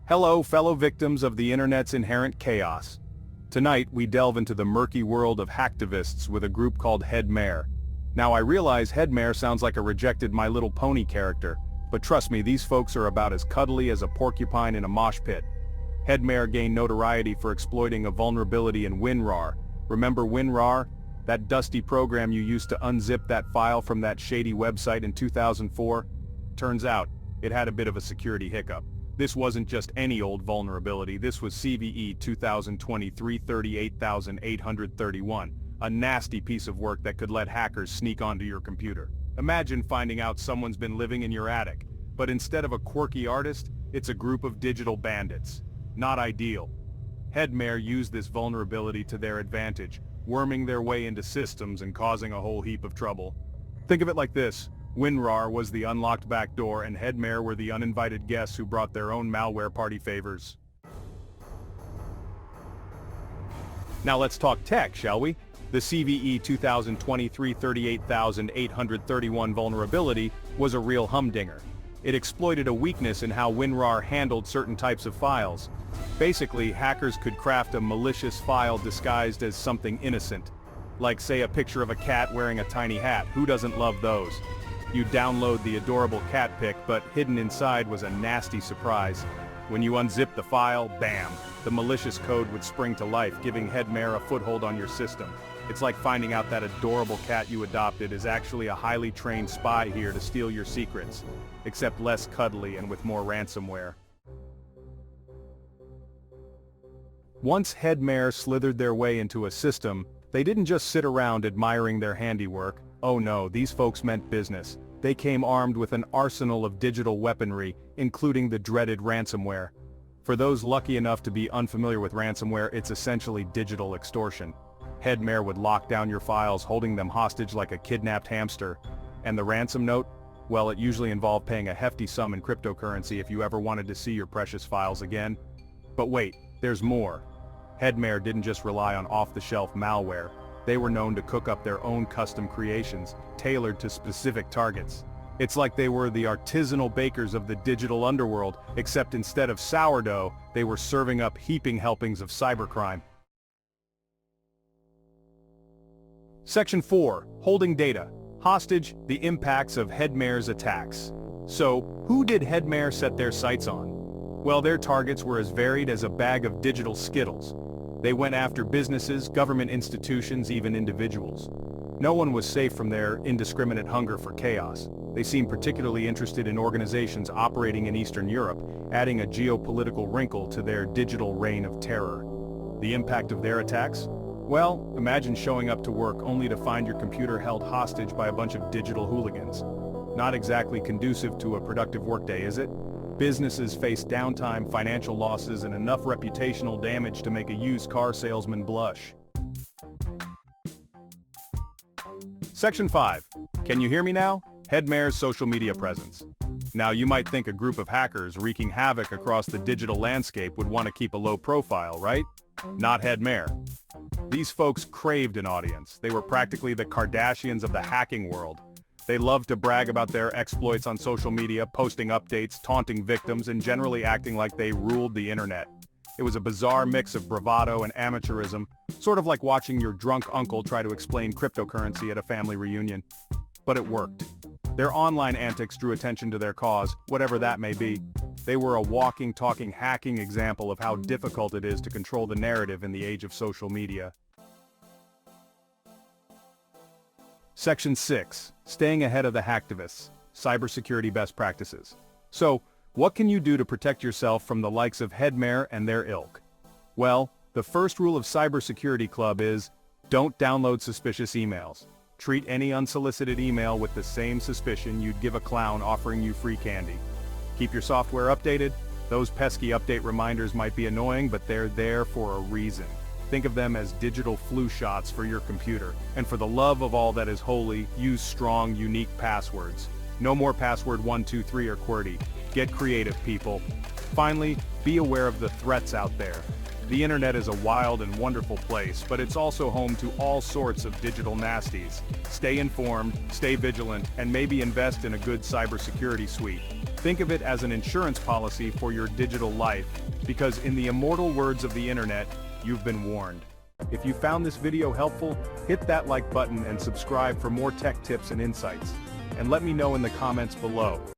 Hello, fellow victims of the internet's inherent chaos. Tonight, we delve into the murky world of hacktivists with a group called Headmare. Now I realize Headmare sounds like a rejected My Little Pony character, but trust me, these folks are about as cuddly as a porcupine in a mosh pit. Headmare gained notoriety for exploiting a vulnerability in WinRAR. Remember WinRAR? That dusty program you used to unzip that file from that shady website in 2004? Turns out, it had a bit of a security hiccup. This wasn't just any old vulnerability, this was CVE 2023-38831, a nasty piece of work that could let hackers sneak onto your computer. Imagine finding out someone's been living in your attic, but instead of a quirky artist, it's a group of digital bandits. Not ideal. Headmare used this vulnerability to their advantage, worming their way into systems and causing a whole heap of trouble. Think of it like this. WinRAR was the unlocked back door and Headmare were the uninvited guests who brought their own malware party favors. Now let's talk tech, shall we? The CVE 2023-38831 vulnerability was a real humdinger. It exploited a weakness in how WinRAR handled certain types of files. Basically, hackers could craft a malicious file disguised as something innocent. Like say a picture of a cat wearing a tiny hat. Who doesn't love those? You download the adorable cat pic, but hidden inside was a nasty surprise. When you unzip the file, bam, the malicious code would spring to life, giving Headmare a foothold on your system. It's like finding out that adorable cat you adopted is actually a highly trained spy here to steal your secrets, except less cuddly and with more ransomware. Once Headmare slithered their way into a system, they didn't just sit around admiring their handiwork. Oh no, these folks meant business. They came armed with an arsenal of digital weaponry, including the dreaded ransomware. For those lucky enough to be unfamiliar with ransomware, it's essentially digital extortion. Headmare would lock down your files, holding them hostage like a kidnapped hamster. And the ransom note? Well, it usually involved paying a hefty sum in cryptocurrency if you ever wanted to see your precious files again. But wait, there's more. Headmare didn't just rely on off-the-shelf malware. They were known to cook up their own custom creations, tailored to specific targets. It's like they were the artisanal bakers of the digital underworld, except instead of sourdough, they were serving up heaping helpings of cybercrime. Section 4. Holding data. Hostage, the impacts of Headmare's attacks. So, who did Headmare set their sights on? Well, their targets were as varied as a bag of digital Skittles. They went after businesses, government institutions, even individuals. No one was safe from their indiscriminate hunger for chaos. They seemed particularly interested in organizations operating in Eastern Europe, adding a geopolitical wrinkle to their digital reign of terror. The impact of their attacks? Well, imagine showing up to work only to find your computer held hostage by a bunch of digital hooligans. Not exactly conducive to a productive workday, is it? Businesses face downtime, financial losses, and enough reputational damage to make a used car salesman blush. Section 5. Can you hear me now? Headmare's social media presence. Now you might think a group of hackers wreaking havoc across the digital landscape would want to keep a low profile, right? Not Headmare. These folks craved an audience. They were practically the Kardashians of the hacking world. They loved to brag about their exploits on social media, posting updates, taunting victims, and generally acting like they ruled the internet. It was a bizarre mix of bravado and amateurism, sort of like watching your drunk uncle try to explain cryptocurrency at a family reunion. But it worked. Their online antics drew attention to their cause, whatever that may be. They were a walking, talking hacking example of how difficult it is to control the narrative in the age of social media. Section 6. Staying ahead of the hacktivists. Cybersecurity best practices. So, what can you do to protect yourself from the likes of Headmare and their ilk? Well, the first rule of Cybersecurity Club is, don't download suspicious emails. Treat any unsolicited email with the same suspicion you'd give a clown offering you free candy. Keep your software updated. Those pesky update reminders might be annoying, but they're there for a reason. Think of them as digital flu shots for your computer. And for the love of all that is holy, use strong, unique passwords. No more password 123 or QWERTY. Get creative, people. Finally, be aware of the threats out there. The internet is a wild and wonderful place, but it's also home to all sorts of digital nasties. Stay informed, stay vigilant, and maybe invest in a good cybersecurity suite. Think of it as an insurance policy for your digital life, because in the immortal words of the internet, you've been warned. If you found this video helpful, hit that like button and subscribe for more tech tips and insights. And let me know in the comments below.